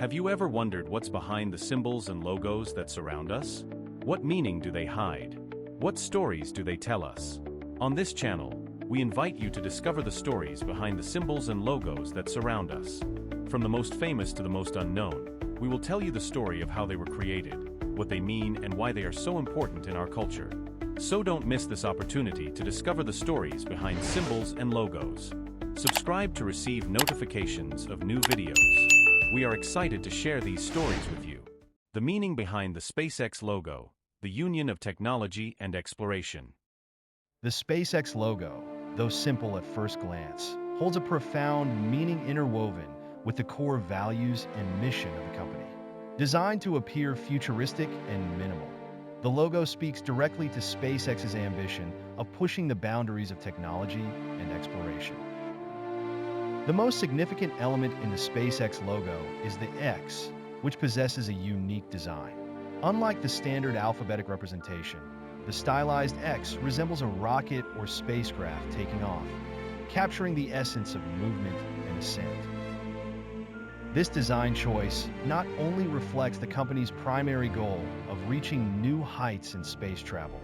Have you ever wondered what's behind the symbols and logos that surround us? What meaning do they hide? What stories do they tell us? On this channel, we invite you to discover the stories behind the symbols and logos that surround us. From the most famous to the most unknown, we will tell you the story of how they were created, what they mean, and why they are so important in our culture. So don't miss this opportunity to discover the stories behind symbols and logos. Subscribe to receive notifications of new videos. We are excited to share these stories with you. The meaning behind the SpaceX logo, the union of technology and exploration. The SpaceX logo, though simple at first glance, holds a profound meaning interwoven with the core values and mission of the company. Designed to appear futuristic and minimal, the logo speaks directly to SpaceX's ambition of pushing the boundaries of technology and exploration. The most significant element in the SpaceX logo is the X, which possesses a unique design. Unlike the standard alphabetic representation, the stylized X resembles a rocket or spacecraft taking off, capturing the essence of movement and ascent. This design choice not only reflects the company's primary goal of reaching new heights in space travel,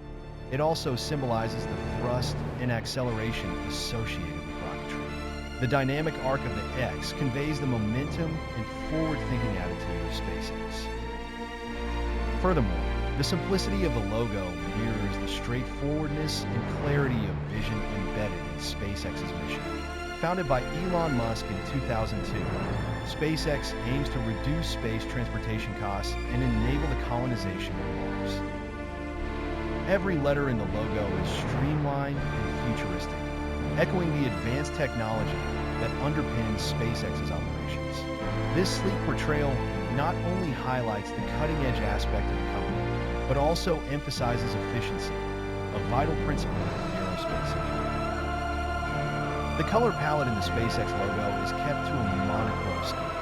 it also symbolizes the thrust and acceleration associated with rocketry. The dynamic arc of the X conveys the momentum and forward-thinking attitude of SpaceX. Furthermore, the simplicity of the logo mirrors the straightforwardness and clarity of vision embedded in SpaceX's mission. Founded by Elon Musk in 2002, SpaceX aims to reduce space transportation costs and enable the colonization of Mars. Every letter in the logo is streamlined and futuristic, echoing the advanced technology that underpins SpaceX's operations. This sleek portrayal not only highlights the cutting-edge aspect of the company, but also emphasizes efficiency, a vital principle in aerospace engineering. The color palette in the SpaceX logo is kept to a monochrome scheme,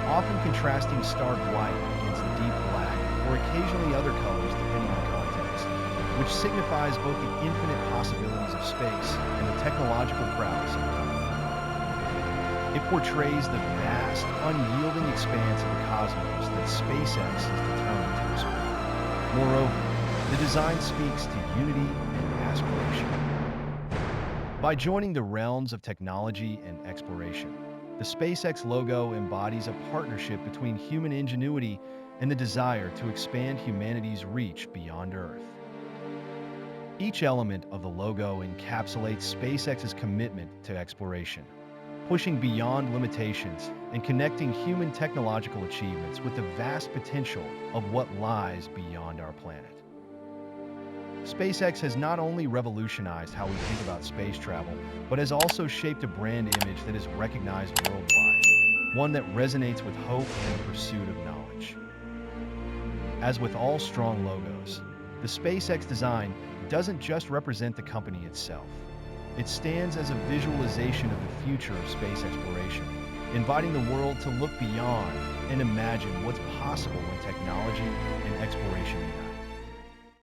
often contrasting stark white against deep black or occasionally other colors depending on context, which signifies both the infinite possibilities of space and the technological prowess of the company. It portrays the vast, unyielding expanse of the cosmos that SpaceX is determined to explore. Moreover, the design speaks to unity and aspiration. By joining the realms of technology and exploration, the SpaceX logo embodies a partnership between human ingenuity and the desire to expand humanity's reach beyond Earth. Each element of the logo encapsulates SpaceX's commitment to exploration, pushing beyond limitations and connecting human technological achievements with the vast potential of what lies beyond our planet. SpaceX has not only revolutionized how we think about space travel, but has also shaped a brand image that is recognized worldwide, one that resonates with hope and the pursuit of knowledge. As with all strong logos, the SpaceX design doesn't just represent the company itself. It stands as a visualization of the future of space exploration, inviting the world to look beyond and imagine what's possible when technology and exploration unite.